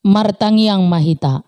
martangiang mahita.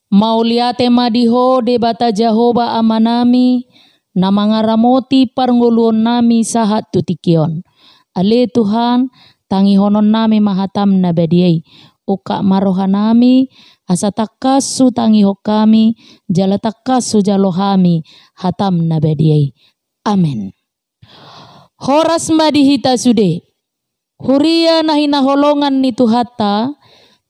Mauliate madiho debata Jehovah amanami na mga ramoti parnguluon nami sahat tutikion. Ale Tuhan tangihonon nami mahatam na bediyay. Uka maroha nami asa takasu tangiho kami jala takasu jalohami hatam na bediyay. Amen. Horas madihita sude. Huria na hinaholongan ni Tuhata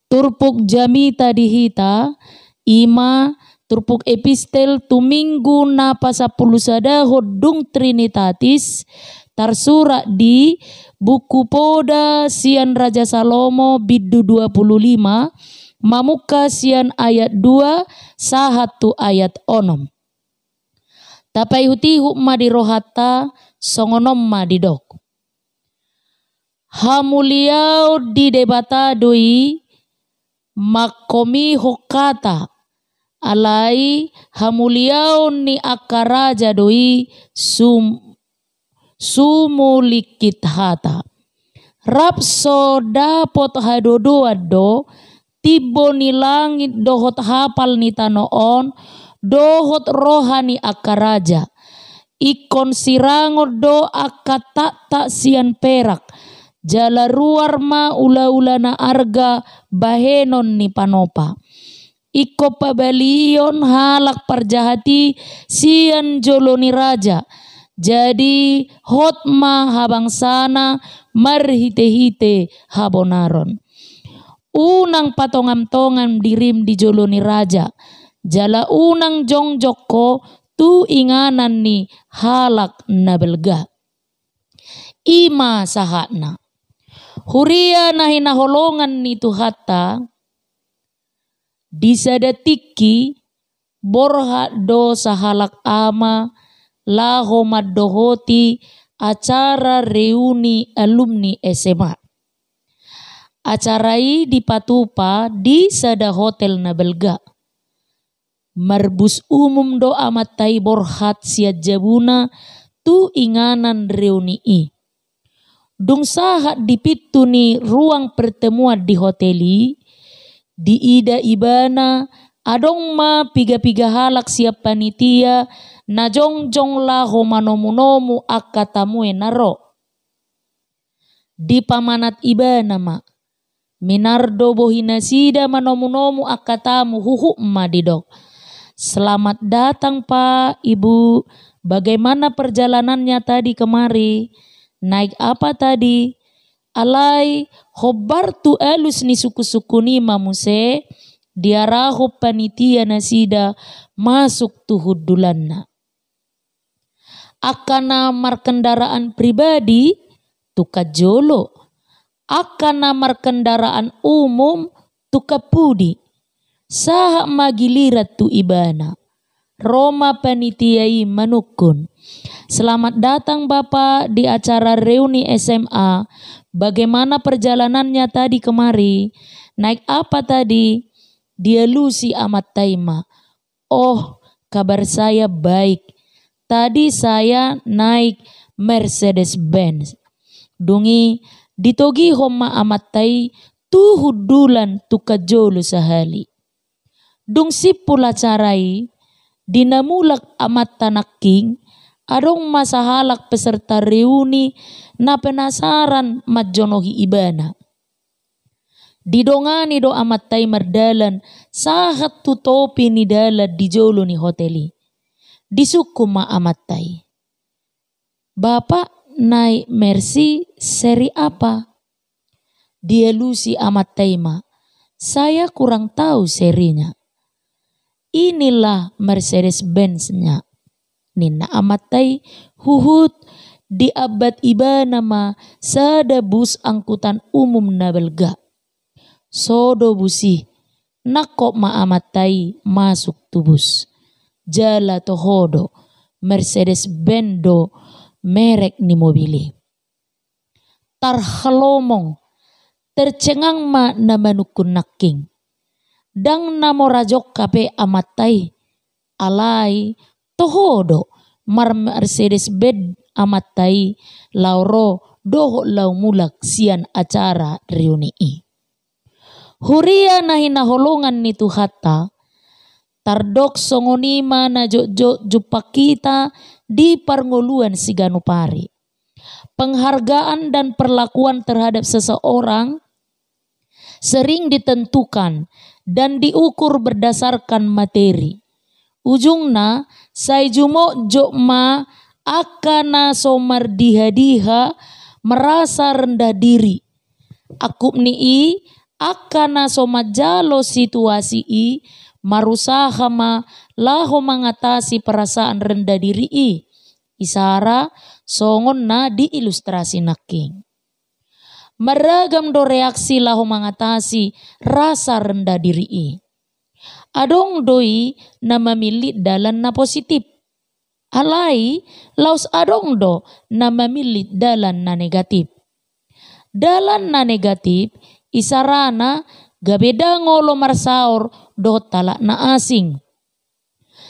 turpuk jamita dihita ima turpuk epistel tuminggu na pasapulusada hodung Trinitatis tarsura di buku Poda sian Raja Salomo biddu 25 mamuka sian ayat 2 sahatu ayat 6. Tapai hutihu madirohata songonom madidok. Hamuliau di debata doi makomi hokata alai hamuliau ni akaraja doi sumulikit hata rapso dapot hadodo ado tibo ni langit dohot hapal ni tanoon dohot rohani akaraja ikon sirango do akatata sian perak jala ruar ma ula-ula na arga bahenon ni panopa. Iko pabalion halak parjahati sian joloni raja. Jadi hotma habang sana marhite-hite habonaron. Unang patongam-tongam dirim di joloni raja. Jala unang jongjoko tu inganan ni halak nabelga. Ima sahatna. Huria na hinaholongan ni Tuhata disadatiki borha do sahalak ama laho maddohoti acara reuni alumni SMA. Acarai dipatupa di sada hotel na belga. Marbus umum do amatai borhat siat jabuna tu inganan reuni i. Dung sahat dipitu ni ruang pertemuan di hoteli di ida ibana adong ma piga-piga halak siap panitia na jongjong laho manomu-nomu akatamue naro di pamanat ibana ma minardo bohinasida manomu-nomu akatamu huhu madidok. Selamat datang Pak Ibu, bagaimana perjalanannya tadi kemari? Naik apa tadi? Alai hobartu alus ni suku-suku ni mamuse diaraho panitia nasida masuk tuhudulanna. Akana markendaraan pribadi tukajolo. Akana markendaraan umum tukapudi. Saha magilirat tu ibana. Roma panitiai manukun. Selamat datang Bapak di acara reuni SMA. Bagaimana perjalanannya tadi kemari? Naik apa tadi? Dia lusi amat taima. Oh, kabar saya baik. Tadi saya naik Mercedes-Benz. Dungi ditogi homa amat tai tuhudulan tukajolo sahali. Dung sipula carai dinamulak amat tanaking adong masahalak peserta reuni na penasaran majonohi ibana. Didongani do amat tay mardalan sahat tutopi ni dala di jolo ni hoteli. Disuku ma amat tay. Bapak naik Mercy seri apa? Dia lusi amat tay ma. Saya kurang tahu serinya. Inilah Mercedes-Benz-nya. Nina amatai huhut di abad ibana ma sada bus angkutan umum na belga. Sodo busi nakok ma amatai masuk tubus. Jala tohodo Mercedes-Benz do merek ni mobili. Tarhalomong tercengang ma na manukun naking. Dang namo rajok kape amatai alai tohodo mar Mercedes-Benz amatai lauro doho lau mulak sian acara reuni i. Huria na hinaholongan ni Tuhata, tardok songonima na jupakita di parngoluan si Ganupari. Penghargaan dan perlakuan terhadap seseorang sering ditentukan dan diukur berdasarkan materi. Ujungna, say jumo jokma akana somar diha merasa rendah diri. Akup nii akana somajalo situasi i marusaha ma laho mengatasi perasaan rendah diri i. Isara songon na diilustrasi naking. Meragam do reaksi laho mengatasi rasa rendah diri i. Adong doi na memilih dalan na positif. Alai laus adong do na memilih dalan na negatif. Dalan na negatif isarana gabeda ngolo marsaor do talak na asing.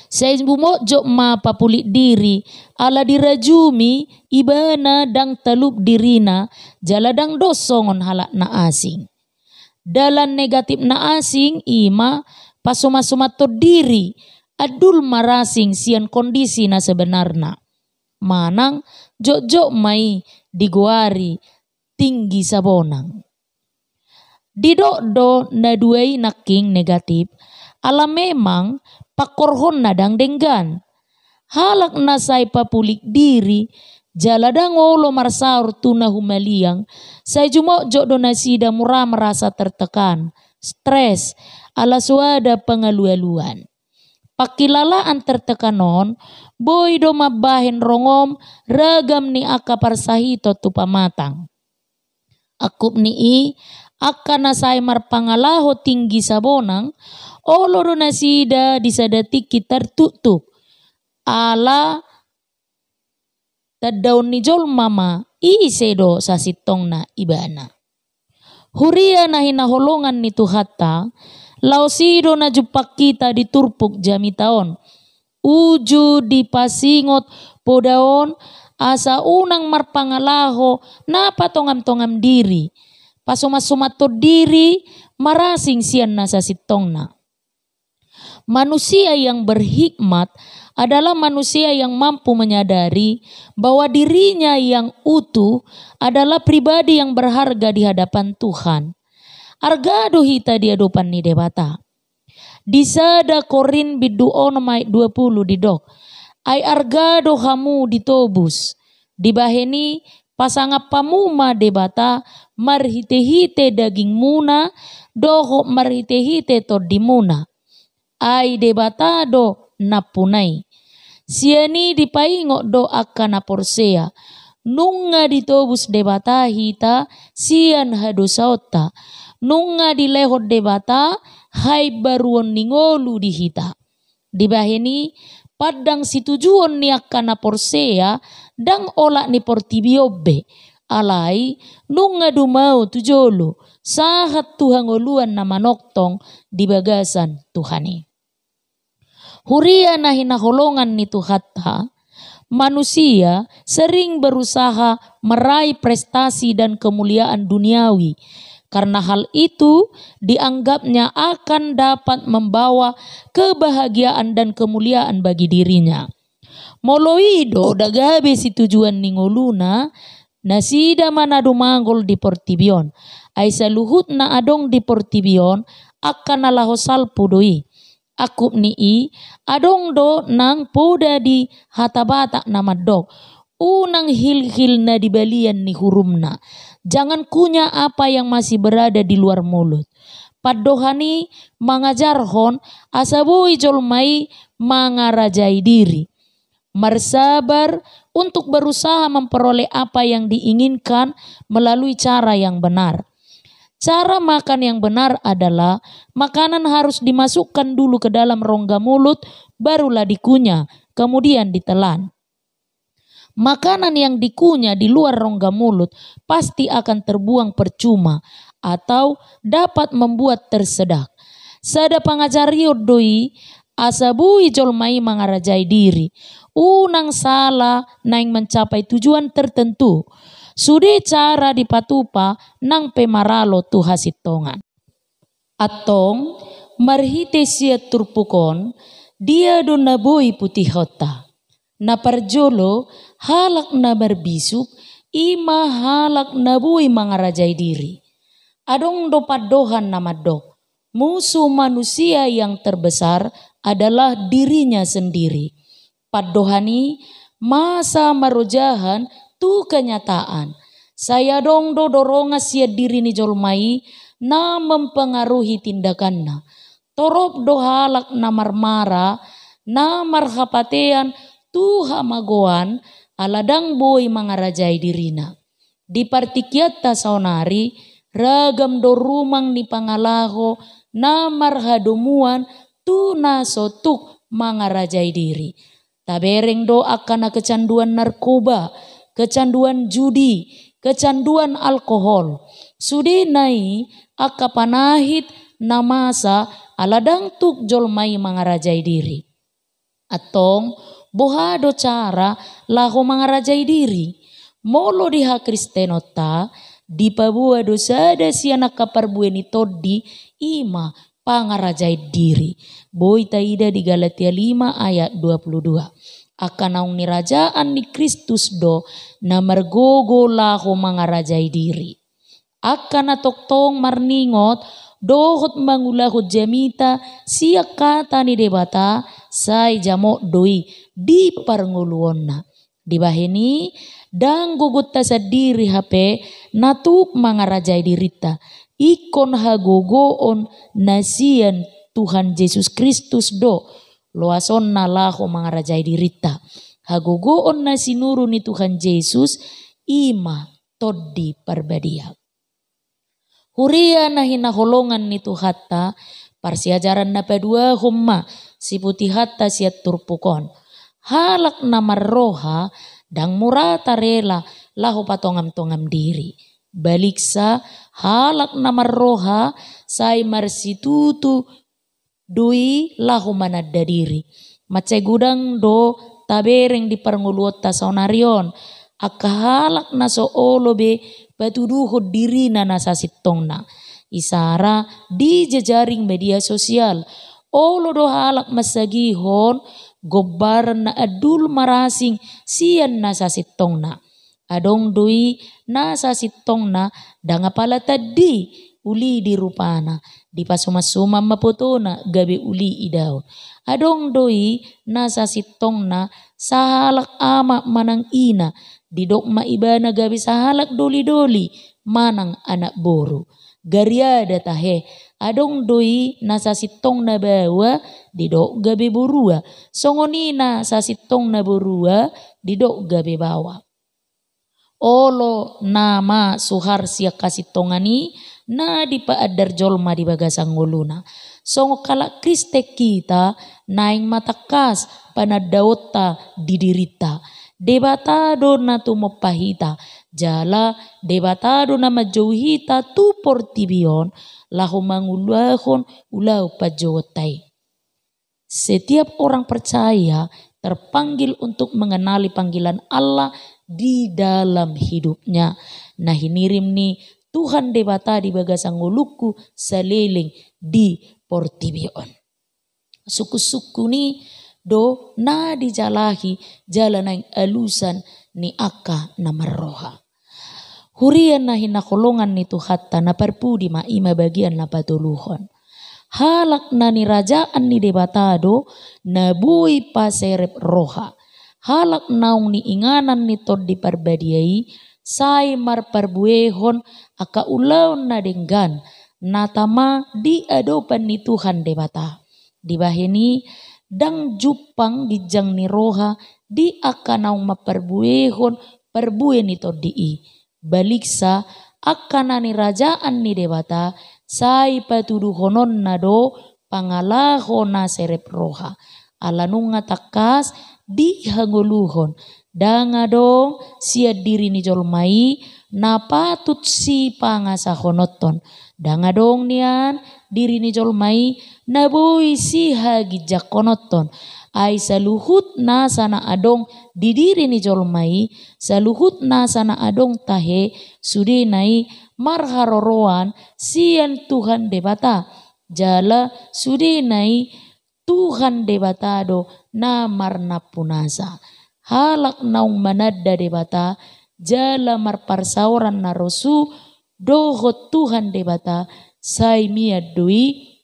Saya bumojo ma papulik diri ala dirajumi ibana dang talup dirina jaladang dosongon halak na asing. Dalan negatif na asing ima pasuma-sumato diri adul marasing sian kondisi na sebenarnya. Manang jok mai diguari tinggi sabonang. Didok na duai naking negatif ala memang pakorhon nadang denggan. Halak nasay papulik diri jaladang olo marsaur tuna humaliang say jumojo do nasida murah merasa tertekan, stres, ala suada pengalu-aluan. Pakilalaan tertekanon boy do mabahin rongom ragam ni aka parsahito tu pamatang. Akup ni akan nasay marpangalaho tinggi sabonang olo do nasida disadati kita tutuk ala tadaun ni jol mama isedo sasitong na ibana. Huria na hinaholongan ni Tuhata lausido na jupak kita diturpuk jami taon. Uju dipasingot podaon asa unang marpangalaho na patongam-tongam diri. Pasuma-sumato diri marasing sian na sasitong na. Manusia yang berhikmat adalah manusia yang mampu menyadari bahwa dirinya yang utuh adalah pribadi yang berharga di hadapan Tuhan. Argado hita di hadapan ni debata. Disada Korin biduon mai 20 didok. Ai argado hamu ditobus. Dibaheni pasangap pamuma debata marhite-hite daging muna doho marhite-hite tordimuna. Ai debatado napunai. Siani dipaingo do akana porsea. Nunga ditobus debata hita sian hadosauta. Nunga dilehot debata hai baruon ningolu di hita. Dibaheni padang situjuon ni akana porsea dang olak ni portibiobe. Alai nunga dumau tujolo sahat tuhangoluan na manoktong di bagasan Tuhani. Huria na hinaholongan ni Tuhata, manusia sering berusaha meraih prestasi dan kemuliaan duniawi. Karena hal itu dianggapnya akan dapat membawa kebahagiaan dan kemuliaan bagi dirinya. Moloido dagabe si tujuan ningoluna nasida manado manggol di Portibion. Ay saluhut na adong di Portibion akan nalahosal pudoi. Akup nii adong do nang poda di hatabata namadok. Unang hil-hil na dibalian ni hurumna. Jangan kunya apa yang masih berada di luar mulut. Padohani mangajarhon asabui jolmai mangarajai diri. Marsabar untuk berusaha memperoleh apa yang diinginkan melalui cara yang benar. Cara makan yang benar adalah makanan harus dimasukkan dulu ke dalam rongga mulut, barulah dikunyah, kemudian ditelan. Makanan yang dikunyah di luar rongga mulut pasti akan terbuang percuma atau dapat membuat tersedak. Sada pangajario doi asabui jolmai mangarajai diri. Unang salah naing mencapai tujuan tertentu. Sude cara dipatupa nang pemaralo tu hasitongan. Atong marhite siya turpukon dia do naboy putih hota. Na parjolo halak na berbisuk ima halak naboy mangarajai diri. Adong do padohan nama do. Musuh manusia yang terbesar adalah dirinya sendiri. Padohani masa marojahan tu kenyataan. Saya dong do doronga sia diri ni jolmai na mempengaruhi tindakanna. Torop do halak na marmara na marhapatean tu hamagoan aladang boy mangarajai dirina. Di partikiata saunari ragam do rumang ni pangalaho na marhadumuan tu nasotuk mangarajai diri. Tabereng do akan kecanduan narkoba, kecanduan judi, kecanduan alkohol. Sude nai akapanahit namasa aladang tuk jolmai mangarajai diri. Atong bohado cara laho mangarajai diri. Molo diha kristenota di pabua dosa ada siana kaparbueni todi ima pangarajai diri. Boy taida di Galatia 5 ayat 22. Akan naung ni rajaan ni Kristus do na margogo laho mangarajai diri. Akan natoktong marningot dohot mangulahot jamita siya kata ni debata say jamo doi di parnguluonna. Di bahini dang gugut ta sa diri hape natuk mangarajai dirita. Ikon hagogoon nasian Tuhan Yesus Kristus do loason na laho mangarajai dirita. Hagogoon na sinuru ni Tuhan Yesus ima todi parbadia. Huria na hinaholongan ni Tuhata parsiajaran na padua humma si putihata siat turpukon. Halak na marroha dang murata rela laho patongam-tongam diri. Baliksa halak na marroha say marsitutu dui lahu manadda diri. Macai gudang do tabereng di parnguluot ta saunarion. Akka halak na so olobe patuduhod diri na nasasitong na. Isara di jejaring media sosial. Olo do halak masagihon gobaran na adul marasing siyan nasasitong na. Adong dui nasasitong na danga pala tadi uli di rupana. Di pasuma-suma mapotona gabi uli idaw. Adong doi nasasitong na sahalak ama manang ina. Didok maibana gabi sahalak doli-doli manang anak boru. Gariada tahe. Adong doi nasasitong na bawa didok gabi burua. Songonina sasitong na burua didok gabi bawa. Olo nama suhar siya kasitongani na di paadar jolma di bagasang nguluna. Songo kala Kriste kita naing matakas panadawota didirita. Debatado na tumopahita jala debatado na majauhita tu portibion lahu mangulahon ulau pajawatay. Setiap orang percaya terpanggil untuk mengenali panggilan Allah di dalam hidupnya. Nah hinirim nih Tuhan debata di bagasang nguluku seliling di portibion. Suku-suku ni do na dijalahi jalan yang alusan ni aka na marroha. Hurian na hinakolongan ni Tuhata na perpudi ma ima bagian na patuluhon. Halak na ni rajaan ni debatado na buhay paserep roha. Halak naung ni inganan ni tod di parbadiai say marparbuehon aka ulaw na denggan natama di adopan ni Tuhan debata. Di bahini dang jupang gijang ni roha di aka naung maparbuehon parbue ni tod di baliksa aka na ni rajaan ni debata say patuduhonon na do pangalaho na serep roha. Alanung nga takas di hanguluhon. Dangadong siya diri ni jolmai na patut si pangasahonoton. Dangadong niyan diri ni jolmai na boy si hagijakonoton. Ay saluhut na sana adong di diri ni jolmai saluhut na sana adong tahe sudinai marharoroan siyan Tuhan debata. jala sudinai Tuhan debatado na marna punasa. Halak naung manada debata jala marparsauran na rosu dohot Tuhan debata say miadui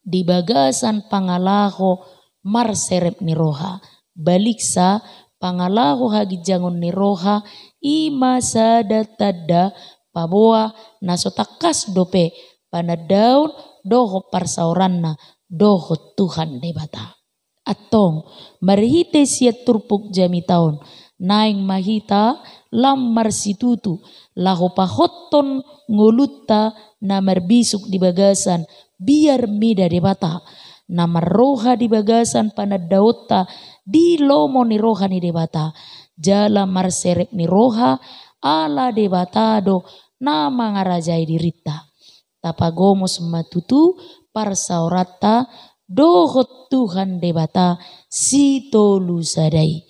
di bagasan pangalaho marserep ni roha. Balik sa pangalaho hagi jangon ni roha ima sada tada paboa nasotakas dope panadaun doho parsauran na doho Tuhan debata. Atong marhite siya turpuk jami taon naing mahita lam marsitutu laho pahotton ngulutta na marbisuk di bagasan biar mida debata na marroha di bagasan panadaota di lomo ni roha ni debata jala marserep ni roha ala debatado na mangarajai dirita tapagomos matutu parsaurata dohot Tuhan debata si tolu sadai.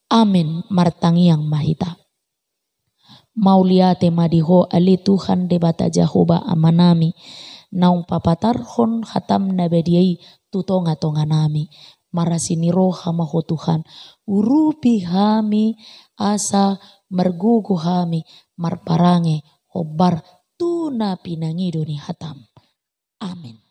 Amin martangiang mahita. Mauliate madiho ali Tuhan debata Jahoba amanami. Naung papatarhon hatam nabediai tutonga-tonga nami. Marasini roha maho Tuhan. Urupi hami asa mergugu hami marparange hobar tuna pinangido ni hatam. Amin.